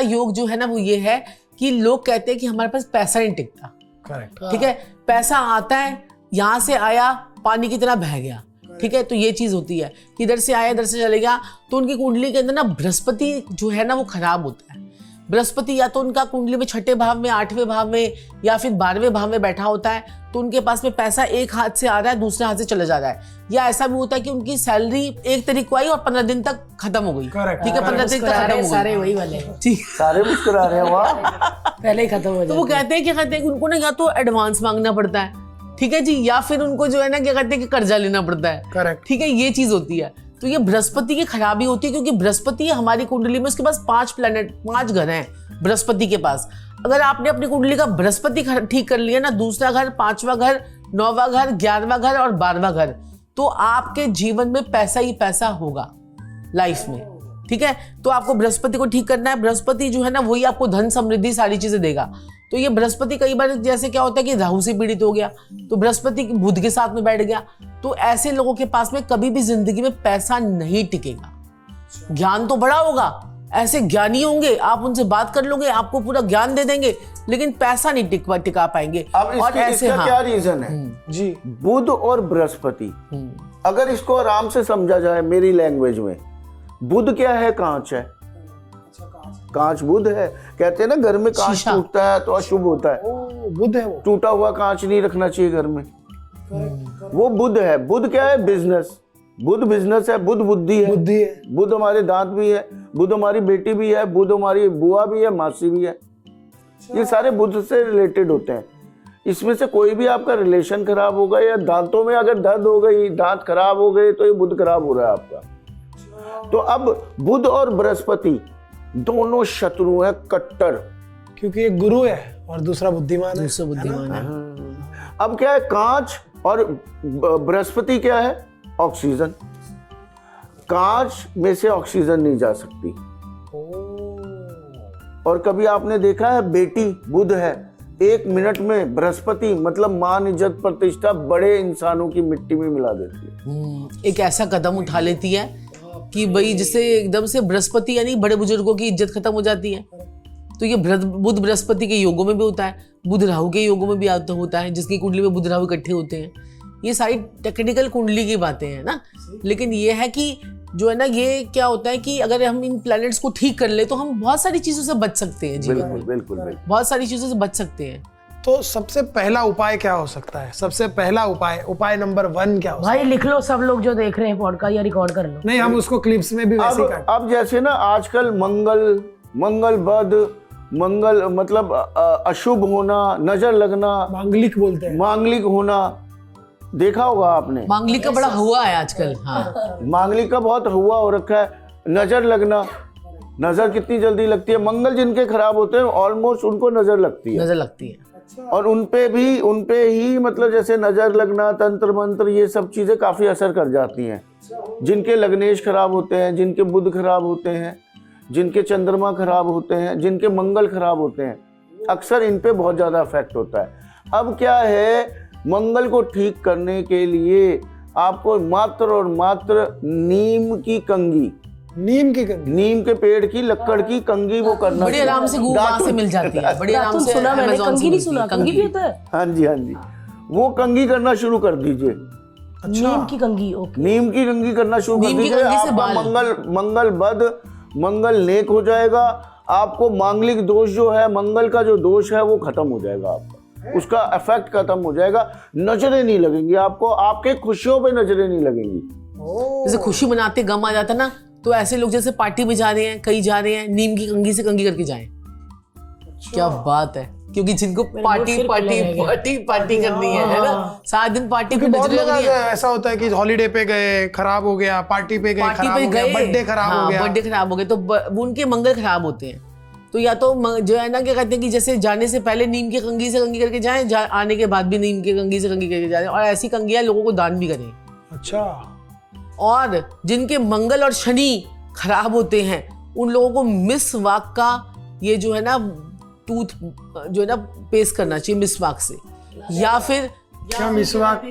योग जो है ना वो ये है कि लोग कहते हैं कि हमारे पास पैसा नहीं टिकता। करेक्ट। ठीक है, पैसा आता है, यहाँ से आया पानी की तरह बह गया। ठीक है, तो ये चीज होती है कि इधर से आया इधर से चले गया। तो उनकी कुंडली के अंदर ना बृहस्पति जो है ना वो खराब होता है। बृहस्पति या तो उनका कुंडली में 6ठे भाव में, 8वें भाव में या फिर 12वें भाव में बैठा होता है, तो उनके पास में पैसा एक हाथ से आ रहा है दूसरे हाथ से चला जा रहा है। या ऐसा भी होता है कि उनकी सैलरी 1 तारीख को आई और 15 दिन तक खत्म हो गई। ठीक है, 15 दिन तक खत्म हो गई। सारे वही वाले ठीक, सारे मुस्कुरा रहे हैं, वाह। पहले ही खत्म हो जाते। तो वो कहते हैं क्या कहते हैं कि उनको ना या तो एडवांस मांगना पड़ता है, ठीक है जी, या फिर उनको जो है ना क्या कहते हैं कि कर्जा लेना पड़ता है। करेक्ट। ठीक है, ये चीज होती है। तो ये बृहस्पति की खराबी होती है, क्योंकि बृहस्पति हमारी कुंडली में उसके पास 5 प्लैनेट, 5 घर हैं बृहस्पति के पास। अगर आपने अपनी कुंडली का बृहस्पति ठीक कर लिया ना, दूसरा घर, 5वां घर, 9वां घर, 11वां घर और 12वां घर, तो आपके जीवन में पैसा ही पैसा होगा लाइफ में। ठीक है, तो आपको बृहस्पति को ठीक करना है। बृहस्पति जो है ना वही आपको धन समृद्धि सारी चीजें देगा। तो ये बृहस्पति कई बार जैसे क्या होता है कि राहु से पीड़ित हो गया, तो बृहस्पति बुध के साथ में बैठ गया, तो ऐसे लोगों के पास में कभी भी जिंदगी में पैसा नहीं टिकेगा। ज्ञान तो बड़ा होगा, ऐसे ज्ञानी होंगे, आप उनसे बात कर लोगे, आपको पूरा ज्ञान दे देंगे, लेकिन पैसा नहीं टिका पाएंगे। अब और ऐसे इसका क्या रीजन है जी? बुध और बृहस्पति, अगर इसको आराम से समझा जाए मेरी लैंग्वेज में, बुध क्या है? कांच है। कांच बुध है। कहते हैं ना घर में कांच शीशा। टूटता है तो अशुभ होता है। बुध है वो। टूटा हुआ कांच नहीं रखना चाहिए घर में। वो बुध है। बुध क्या है? बिजनेस। बुध बिजनेस है, बुध बुद्धि है, बुद्धि है। बुध हमारे दांत भी है, बुध हमारी बेटी भी है, बुध हमारी बुआ भी है, मासी भी है। ये सारे बुध से रिलेटेड होते हैं। इसमें से कोई भी आपका रिलेशन खराब होगा या दांतों में अगर दर्द हो गई, दांत खराब हो गए, तो ये बुध खराब हो रहा है आपका। तो अब बुध और बृहस्पति दोनों शत्रु हैं, कट्टर। क्योंकि एक गुरु है और दूसरा बुद्धिमान है। दूसरा बुद्धिमान है। अब क्या है? कांच और बृहस्पति क्या है? ऑक्सीजन। कांच में से ऑक्सीजन नहीं जा सकती। और कभी आपने देखा है बेटी बुध है, 1 मिनट में बृहस्पति मतलब मान, इज्जत, प्रतिष्ठा बड़े इंसानों की मिट्टी में मिला देती है। एक ऐसा कदम उठा लेती है कि भाई जिससे एकदम से बृहस्पति यानी बड़े बुजुर्गों की इज्जत खत्म हो जाती है। तो ये बुध बृहस्पति के योगों में भी होता है, बुध राहु के योगों में भी होता है, जिसकी कुंडली में बुध राहु इकट्ठे होते हैं। ये सारी टेक्निकल कुंडली की बातें हैं ना। लेकिन ये है कि जो है ना, ये क्या होता है कि अगर हम इन प्लैनेट्स को ठीक कर ले तो हम बहुत सारी चीजों से बच सकते हैं जीवन में। बिल्कुल। बहुत सारी चीजों से बच सकते हैं। तो सबसे पहला उपाय क्या हो सकता है? सबसे पहला उपाय नंबर 1 क्या हो सकता है? भाई लिख लो, सब लोग जो देख रहे हैं पॉडकास्ट, या रिकॉर्ड कर लो। नहीं, हम उसको क्लिप्स में भी वैसे ही काट। अब जैसे ना आजकल मंगल बद, मंगल मतलब अशुभ होना, नजर लगना, मांगलिक बोलते हैं। मांगलिक होना, देखा होगा आपने। मांगलिक का बड़ा हुआ है आजकल। हाँ, मांगलिक का बहुत हुआ हो रखा है। नजर लगना, नजर कितनी जल्दी लगती है। मंगल जिनके खराब होते हैं ऑलमोस्ट उनको नजर लगती है। नजर लगती है। और उनपे ही मतलब जैसे नजर लगना, तंत्र मंत्र, ये सब चीजें काफी असर कर जाती हैं। जिनके लग्नेश खराब होते हैं, जिनके बुध खराब होते हैं, जिनके चंद्रमा खराब होते हैं, जिनके मंगल खराब होते हैं, अक्सर इन पे बहुत ज्यादा इफेक्ट होता है। अब क्या है, मंगल को ठीक करने के लिए आपको मात्र और मात्र नीम की कंगी, नीम के पेड़ की लकड़ की कंगी वो करना। बड़ी आराम से वहां से मिल जाती है। बड़ी आराम से सुना मैंने, Amazon से कंगी नहीं मिलती सुना? है, कंगी भी होता है? हाँ जी, वो कंगी करना शुरू कर दीजिए। नीम की कंगी। ओके। नीम की कंगी करना शुरू कर नीम की दीजिए। कंगी से आपका बाल। मंगल बद, मंगल नेक हो जाएगा। आपको मांगलिक दोष जो है, मंगल का जो दोष है वो खत्म हो जाएगा। आपका उसका इफेक्ट खत्म हो जाएगा। नजरें नहीं लगेंगी आपको, आपके खुशियों पे नजरें नहीं लगेंगी। जैसे खुशी मनाते गम आ जाता ना, तो ऐसे लोग जैसे पार्टी में जा रहे हैं, कहीं जा रहे हैं, नीम की कंगी से कंगी करके जाएं। क्या बात है, क्योंकि जिनको पार्टी करनी है ना, सारा दिन पार्टी पे बहुत नजरें लोग लगी हैं। ऐसा होता है कि हॉलीडे पे गए, खराब हो गया, पार्टी पे गए, खराब हो गया, बर्थडे खराब हो गया, बर्थडे खराब हो गए, तो वो उनके मंगल खराब होते हैं। तो या तो जो है ना क्या कहते हैं कि जैसे जाने से पहले नीम की कंगी से कंगी करके जाएं, आने के बाद भी नीम की कंगी से कंगी करके जाएं, और ऐसी कंगियां लोगों को दान भी करें। अच्छा। और जिनके मंगल और शनि खराब होते हैं उन लोगों को मिसवाक का ये जो है ना टूथ जो है ना पेस्ट करना चाहिए मिसवाक से, या फिर क्या मिसवाक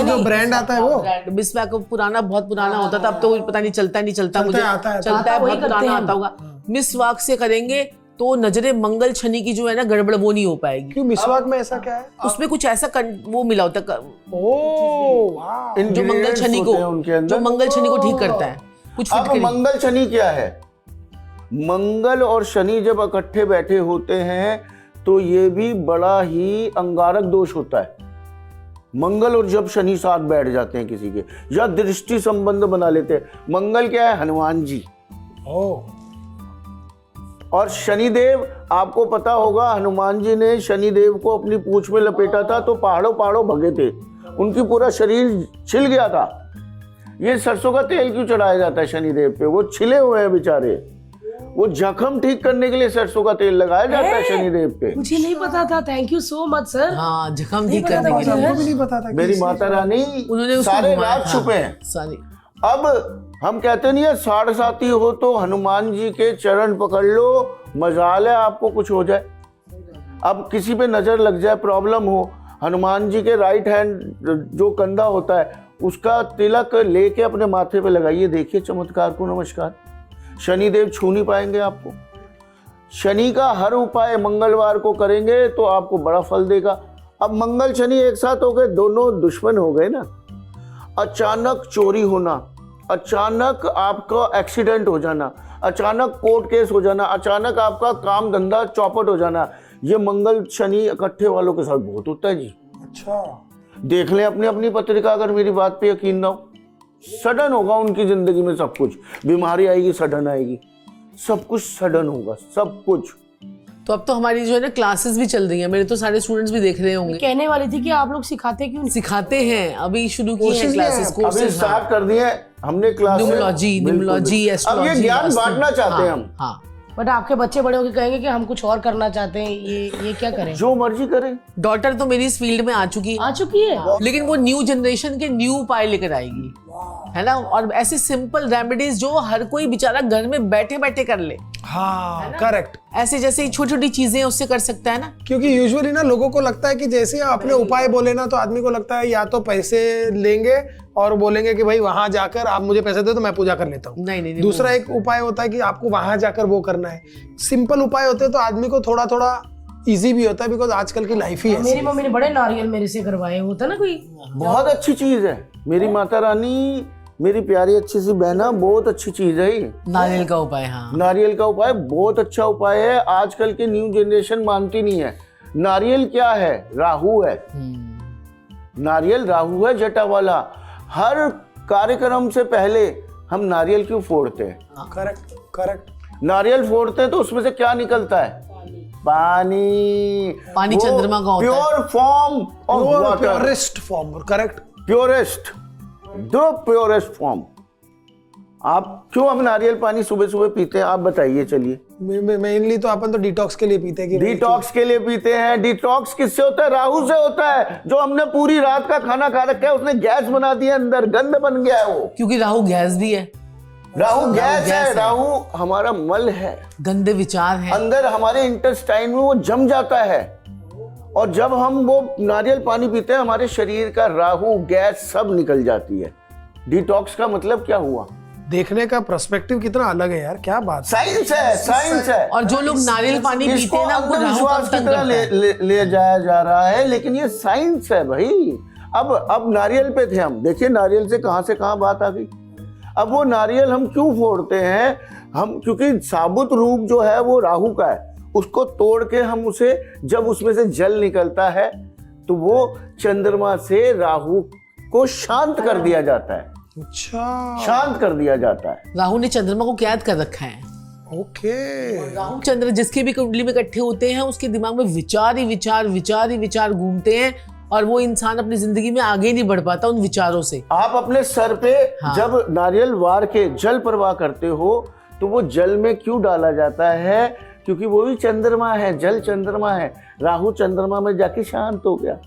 जो ब्रांड आता है वो? मिसवाक पुराना, बहुत पुराना होता था, अब तो पता नहीं चलता है, बहुत पुराना आता होगा। मिसवाक से करेंगे तो नजरे मंगल शनि की जो है ना गड़बड़ वो नहीं हो पाएगी। क्यों मिसवाक में ऐसा क्या है? उसमें कुछ ऐसा वो मिला होता है ओह वाह, जो मंगल शनि को, उनके अंदर जो मंगल शनि को ठीक करता है कुछ अब फिटकरी। मंगल शनि क्या है? मंगल और शनि जब इकट्ठे बैठे होते हैं तो ये भी बड़ा ही अंगारक दोष होता है। मंगल और जब शनि साथ बैठ जाते हैं किसी के, या दृष्टि संबंध बना लेते हैं। मंगल क्या है? हनुमान जी। ओह और शनिदेव, आपको पता होगा हनुमान जी ने शनिदेव को अपनी पूंछ में लपेटा था तो पहाड़ों पहाड़ों भगे थे, उनकी पूरा शरीर छिल गया था। ये सरसों का तेल क्यों चढ़ाया जाता है शनिदेव पे? वो छिले हुए हैं बेचारे, वो जख्म ठीक करने के लिए सरसों का तेल लगाया जाता है शनिदेव पे। मुझे नहीं पता था, thank you so much sir. हाँ, जख्म ठीक करने के लिए हमको भी नहीं पता था कि मेरी माता रानी उन्होंने उसको सारे घुमाया राज था। छुपे हैं। सारे अब हम कहते नहीं है साढ़े साथी हो तो हनुमान जी के चरण पकड़ लो, मजाल है आपको कुछ हो जाए। अब किसी पे नजर लग जाए, प्रॉब्लम हो, हनुमान जी के राइट हैंड जो कंधा होता है उसका तिलक लेके अपने माथे पे लगाइए, देखिए चमत्कार को नमस्कार। शनिदेव छू नहीं पाएंगे आपको। शनि का हर उपाय मंगलवार को करेंगे तो आपको बड़ा फल देगा। अब मंगल शनि एक साथ हो गए, दोनों दुश्मन हो गए ना। अचानक चोरी होना, अचानक आपका एक्सीडेंट हो जाना, अचानक कोर्ट केस हो जाना, अचानक आपका काम धंधा चौपट हो जाना, ये मंगल शनि इकट्ठे वालों के साथ बहुत होता है जी। अच्छा, देख लें अपनी अपनी पत्रिका, अगर मेरी बात पे यकीन ना हो, सडन होगा उनकी जिंदगी में सब कुछ। बीमारी आएगी सडन आएगी, सब कुछ सडन होगा, सब कुछ। तो अब तो हमारी जो है ना क्लासेस भी चल रही हैं, मेरे तो सारे स्टूडेंट्स भी देख रहे होंगे। कहने वाली थी कि आप लोग सिखाते क्यों नहीं? सिखाते हैं, अभी शुरू किए हैं Courses भी क्लासेस, हैं। अभी कोर्सेज। स्टार्ट कर दिए हमने क्लासेस। न्यूमरोलॉजी, अब ये ज्ञान बांटना चाहते हैं हम। हाँ, बट आपके बच्चे बड़े होकर कहेंगे कि हम कुछ और करना चाहते हैं, ये क्या करें? जो मर्जी करें। डॉटर तो मेरी इस फील्ड में आ चुकी है, आ चुकी है। लेकिन वो न्यू जनरेशन के न्यू उपाय लेकर आएगी, है ना। और ऐसी सिंपल रेमेडीज जो हर कोई बेचारा घर में बैठे बैठे कर ले, हाँ करेक्ट। ऐसे जैसे छोटी छोटी चीजें उससे कर सकता है ना। क्योंकि यूजुअली ना लोगों को लगता है कि जैसे आपने उपाय बोले ना तो आदमी को लगता है या तो पैसे लेंगे और बोलेंगे कि भाई वहां जाकर आप मुझे पैसे दो तो मैं पूजा कर लेता हूँ। नहीं, दूसरा एक उपाय होता है कि आपको वहां जाकर वो करना है। सिंपल उपाय होते हैं तो आदमी को थोड़ा थोड़ा इजी भी होता है, बिकॉज आजकल की लाइफ ही ऐसी मेरी है। मम्मी ने बड़े नारियल मेरे से करवाए, होता ना कोई। बहुत अच्छी चीज है मेरी माता रानी, मेरी प्यारी अच्छी सी बहना, बहुत अच्छी चीज है ये। नारियल का उपाय, हाँ। नारियल का उपाय बहुत अच्छा उपाय है। आजकल की न्यू जनरेशन मानती नहीं है। नारियल क्या है? राहु है। नारियल राहु है, जटा वाला। हर कार्यक्रम से पहले हम नारियल क्यों फोड़ते हैं? Correct correct. नारियल फोड़ते हैं तो उसमें से क्या निकलता है? पानी। पानी चंद्रमा का होता है। Pure form of water, purest form. Correct. Purest, the purest form. आप क्यों हम नारियल पानी सुबह सुबह पीते हैं? आप बताइए। चलिए, मेनली तो अपन तो डिटॉक्स के लिए पीते हैं कि डिटॉक्स के लिए पीते हैं। डिटॉक्स किससे होता है? राहु से होता है। जो हमने पूरी रात का खाना खा रखा है उसने गैस बना दिया, अंदर गंद बन गया है वो। क्योंकि राहु गैस भी है, राहु गैस है। राहु हमारा मल है, गंदे विचार हैं। अंदर हमारे इंटेस्टाइन में वो जम जाता है। और जब हम वो नारियल पानी पीते हैं हमारे शरीर का राहु गैस सब निकल जाती है। डिटॉक्स का मतलब क्या हुआ? देखने का पर्सपेक्टिव कितना अलग है यार, क्या बात है। साइंस है, साइंस है। और जो लोग नारियल पानी पीते इसको हैं ना वो राहु का अंधविश्वास की तंग तरह करता है। ले जाया जा रहा है, लेकिन ये साइंस है भाई। अब नारियल पे थे हम, देखिए नारियल से कहां बात आ गई। अब वो नारियल हम क्यों फोड़ते हैं? हम क्योंकि साबुत रूप जो है वो राहु का है, उसको तोड़ के हम उसे, जब उसमें से जल निकलता है तो वो चंद्रमा से राहु को शांत कर दिया जाता है। अच्छा, शांत कर दिया जाता है। राहु ने चंद्रमा को कैद कर रखा है। ओके। राहु चंद्र जिसकी भी कुंडली में इकट्ठे होते हैं उसके दिमाग में विचार ही विचार घूमते हैं और वो इंसान अपनी जिंदगी में आगे नहीं बढ़ पाता उन विचारों से। आप अपने सर पे जब नारियल वार के जल प्रवाह करते हो तो वो जल में क्यों डाला जाता है? क्योंकि वो भी चंद्रमा है, जल चंद्रमा है। राहु चंद्रमा में जाके शांत हो गया।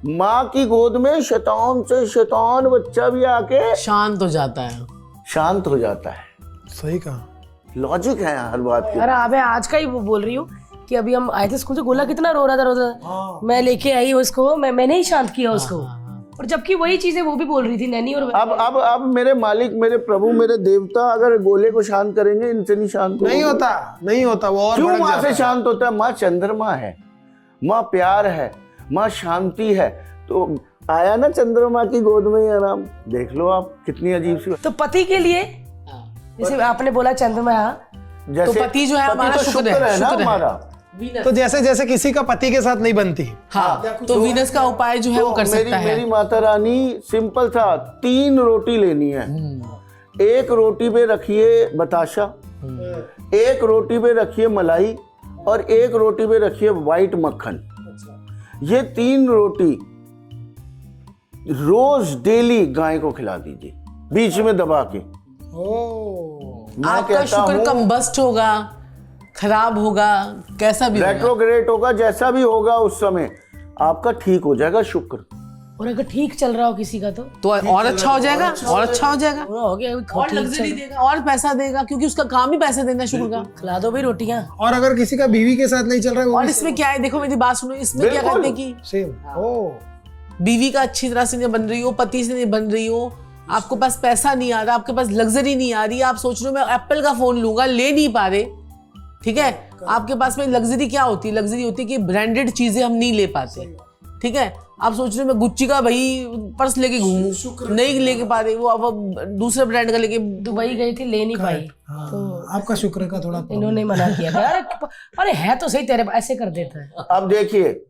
माँ की गोद में शैतान से शैतान बच्चा भी आके शांत हो जाता है। शांत हो जाता है। सही कहा। लॉजिक है हर बात की। अरे मैं आज का ही बोल रही हूँ कि अभी हम आए थे स्कूल से, गोला कितना रो रहा था। मैं लेके आई उसको, मैंने ही शांत किया उसको। और जबकि वही चीजें वो भी बोल रही थी नैनी। और अब मेरे मालिक, मेरे प्रभु, मेरे देवता अगर गोले को शांत करेंगे, इनसे नहीं शांत नहीं होता, नहीं होता, वो और क्यों भड़क माँ जाता से है। शांत होता है? माँ चंद्रमा है, माँ प्यार है, माँ शांति है। तो आया ना चंद्रमा की गोद में ही आराम। देख लो आप, कितनी अजीब सी। तो पति के लिए जैसे आपने बोला चंद्रमा, जैसे तो पति जो है हमारा तो शुक्र शुक्र है, है ना शुक्र है। हमारा। तो जैसे जैसे किसी का पति के साथ नहीं बनती, हाँ, तो वीनस का उपाय जो है वो कर सकता है। मेरी माता रानी सिंपल था, 3 रोटी लेनी है। एक रोटी पे रखिए बताशा, एक रोटी पे रखिए मलाई, और एक रोटी पे रखिए व्हाइट मक्खन। ये 3 रोटी रोज डेली गाय को खिला दीजिए, बीच में दबा के। मैं आपका कहता शुक्र हूँ कंबस्ट होगा, खराब होगा, कैसा भी होगा, रेट्रोग्रेड होगा, जैसा भी होगा उस समय आपका ठीक हो जाएगा शुक्र। और अगर ठीक चल रहा हो किसी का तो और अच्छा हो जाएगा, और अच्छा हो जाएगा, पूरा हो गया, और लग्जरी देगा, और पैसा देगा, क्योंकि उसका काम ही पैसे देना है शुक्र का। खिला दो भाई रोटियां। और अगर किसी का बीवी के साथ नहीं चल रहा है, वो और इसमें क्या है, देखो मेरी बात सुनो, इसमें क्या बिल्कुल। कहते हैं कि सेम। ओ, बीवी का अच्छी तरह से नहीं बन रही हो, पति से नहीं बन रही हो, आपको पास पैसा नहीं आ रहा, आपके पास लग्जरी नहीं आ रही, आप सोच रहे हो मैं एप्पल का फोन लूंगा, ले नहीं पा रहे, ठीक है। आपके पास में लग्जरी क्या होती है? लग्जरी होती है कि ब्रांडेड चीजें हम नहीं ले पाते, ठीक है। आप सोच रहे हो मैं गुच्ची का भाई पर्स लेके घूमूं, नहीं लेके पा रहे, वो अब दूसरे ब्रांड का लेके। दुबई गई थी, ले नहीं पाई, तो आपका शुक्र का थोड़ा इन्होंने मना किया था। अरे है तो सही, तेरे ऐसे कर देता है। अब देखिए,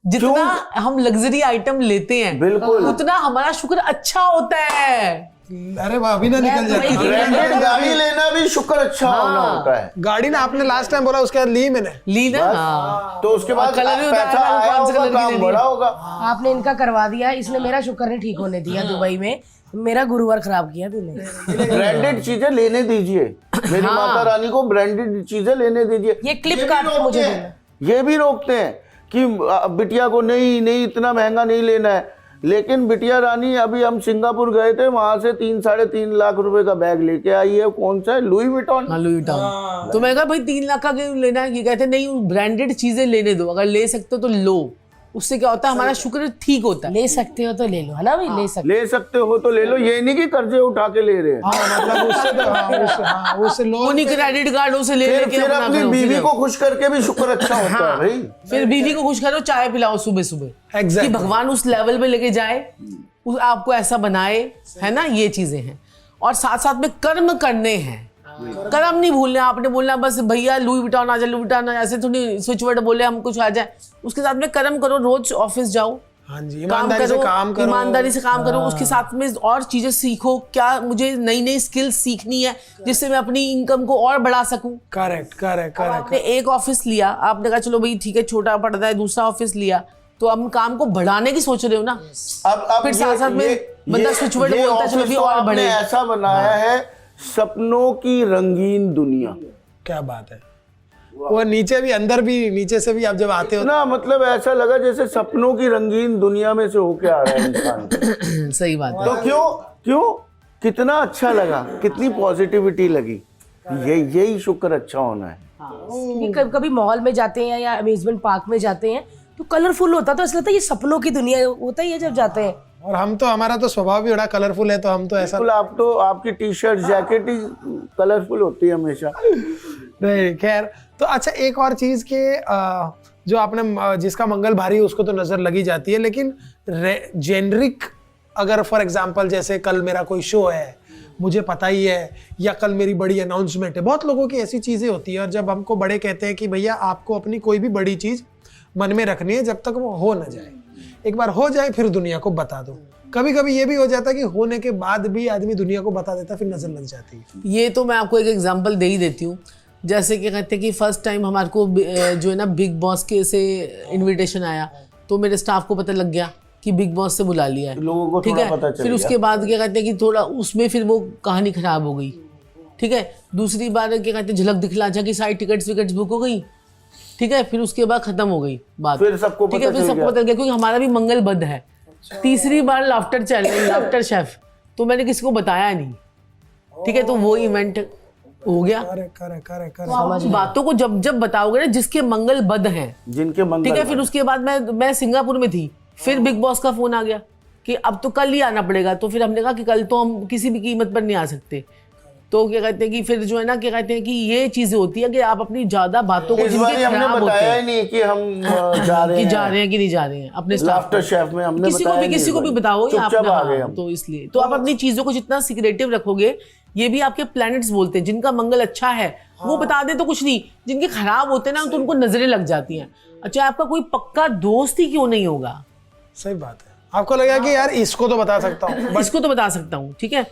जितना हम लग्जरी आइटम लेते हैं बिल्कुल उतना हमारा शुक्र अच्छा होता है। अरे वाह, अभी ना निकल जाती है। ब्रांडेड गाड़ी लेना भी शुक्र अच्छा होना होता है। गाड़ी ना आपने लास्ट टाइम बोला, उसके बाद ली मैंने। ली ना, हाँ। तो उसके बाद कलर भी पैसा बताया, आया कौन से होगा, कलर की काम लेनी बड़ा है। होगा। आपने इनका करवा दिया, इसने मेरा शुक्र नहीं ठीक होने दिया दुबई में। मेरा गुरुवार खराब किया तूने। ब्रांडेड चीजें लेने दीजिए, मेरी माता रानी को ब्रांडेड चीजें लेने दीजिए। ये क्लिप काट के मुझे देना। ये भी रोकते हैं कि बिटिया को नहीं इतना महंगा नहीं लेना है। लेकिन बिटिया रानी, अभी हम सिंगापुर गए थे, वहां से 3-3.5 लाख रुपए का बैग लेके आई है। कौन सा है? Louis Vuitton. हाँ, लुई विटॉन। तो मैं कहा भाई 3 लाख का क्यों लेना है? ये कहते नहीं, ब्रांडेड चीजें लेने दो, अगर ले सकते हो तो लो। उससे क्या होता है, हमारा शुक्र ठीक होता है। ले सकते हो तो ले लो, है ना भाई? ले सकते हो तो ले लो, ये नहीं कि कर्जे उठा के ले रहे हैं। हाँ, मतलब उससे तो उससे लोन, उन्हीं क्रेडिट कार्डों से ले लेके फिर अपना अपनी करो, बीवी फिर- को खुश करके भी शुक्र अच्छा होता है भाई। फिर बीवी को खुश करो, चाय पिलाओ सुबह सुबह, कि एग्जैक्ट। भगवान उस लेवल पे लेके जाए, आपको ऐसा बनाए, है ना। ये चीजें हैं। और साथ साथ में कर्म करने हैं, कर्म नहीं भूलने। आपने बोलना बस भैया लुई विटॉन आ जाए, लुई विटॉन ऐसे थोड़ी स्विच वर्ड बोले हम कुछ आ जाए। उसके साथ में कर्म करो, रोज ऑफिस जाओ, हाँ जी, काम ईमानदारी से काम करो, ईमानदारी से काम करो। उसके साथ में और चीजें सीखो, क्या मुझे नई नई स्किल्स सीखनी है जिससे मैं अपनी इनकम को और बढ़ा सकूं। Correct correct correct. आपने एक ऑफिस लिया, आपने कहा चलो भाई ठीक है छोटा पड़ रहा है, दूसरा ऑफिस लिया, तो अब काम को बढ़ाने की सोच रहे हो ना। अब फिर साथ साथ में बंदा स्विच वर्ड बोलता है, चलो ऑफिस भी तो और आपने बढ़े। ऐसा बनाया है, सपनों की रंगीन दुनिया। क्या बात है। वो नीचे भी, अंदर भी, नीचे से भी आप जब आते हो ना मतलब ऐसा लगा जैसे सपनों की रंगीन दुनिया में से होके आ रहा है इंसान। सही बात है। तो क्यों कितना अच्छा लगा, कितनी पॉजिटिविटी लगी। यही शुक्र अच्छा होना है। क्योंकि कभी कभी मॉल में जाते हैं या अम्यूजमेंट पार्क में जाते हैं तो कलरफुल होता है, तो ऐसा लगता है ये सपनों की दुनिया होता ही है जब जाते हैं। और हम तो, हमारा तो स्वभाव भी बड़ा कलरफुल है, तो हम तो ऐसा बिल्कुल, आप तो, आपकी टी शर्ट जैकेट ही कलरफुल होती है हमेशा। नहीं। खैर, तो अच्छा एक और चीज के जो आपने, जिसका मंगल भारी उसको तो नजर लगी जाती है, लेकिन जेनरिक अगर फॉर एग्जांपल जैसे कल मेरा कोई शो है, मुझे पता ही है, या कल मेरी बड़ी अनाउंसमेंट है, बहुत लोगों की ऐसी चीजें होती है। और जब हमको बड़े कहते हैं कि भैया आपको अपनी कोई भी बड़ी चीज मन में रखनी है जब तक वो हो ना जाए, एक बार हो जाए फिर दुनिया को बता दो। कभी कभी ये भी हो जाता है कि होने के बाद भी आदमी दुनिया को बता देता, फिर नजर लग जाती है। ये तो मैं आपको एक एग्जांपल दे ही देती हूँ। जैसे कि कहते हैं कि फर्स्ट टाइम हमारे को जो है ना बिग बॉस के से इनविटेशन आया, तो मेरे स्टाफ को पता लग गया कि बिग बॉस से बुला लिया है, लोगों को ठीक थोड़ा है। पता चल फिर उसके बाद क्या कहते हैं कि थोड़ा उसमें फिर वो कहानी खराब हो गई, ठीक है। दूसरी बार क्या कहते हैं झलक दिखला जा की सारी टिकट्स विकेट्स बुक हो गई, ठीक है। फिर उसके बाद खत्म हो गई बात, फिर सबको ठीक है। पता फिर चल सबको पता लग गया क्योंकि हमारा भी मंगल बद है। तीसरी बार लाफ्टर चैलेंज, लाफ्टर शेफ, तो मैंने किसी को बताया नहीं, ठीक है। तो वो इवेंट हो गया। करे। तो आप बातों को जब जब बताओगे ना जिसके मंगल बद हैं, जिनके मंगल, ठीक है। फिर उसके बाद मैं सिंगापुर में थी, फिर बिग बॉस का फोन आ गया कि अब तो कल ही आना पड़ेगा, तो फिर हमने कहा कि कल तो हम किसी भी कीमत पर नहीं आ सकते। तो क्या कहते हैं कि फिर जो है ना, क्या कहते हैं कि ये चीजें होती है कि आप अपनी ज्यादा बातों को इस बार हमने बताया ही नहीं कि हम जा रहे हैं, जा रहे हैं कि नहीं जा रहे हैं अपने लाफ्टर शेफ में हमने किसी को भी किसी को भी बताओ या चुपचाप आ गए अपना, हम। तो इसलिए तो आप अपनी चीजों को जितना सीक्रेटिव रखोगे, ये भी आपके प्लैनेट्स बोलते हैं, जिनका मंगल अच्छा है वो बता दे तो कुछ नहीं, जिनके खराब होते हैं ना तो उनको नजरें लग जाती हैं। अच्छा, आपका कोई पक्का दोस्त ही क्यों नहीं होगा, सही बात है, आपको लगा कि यार इसको तो बता सकता हूँ, इसको तो बता सकता हूँ, ठीक है,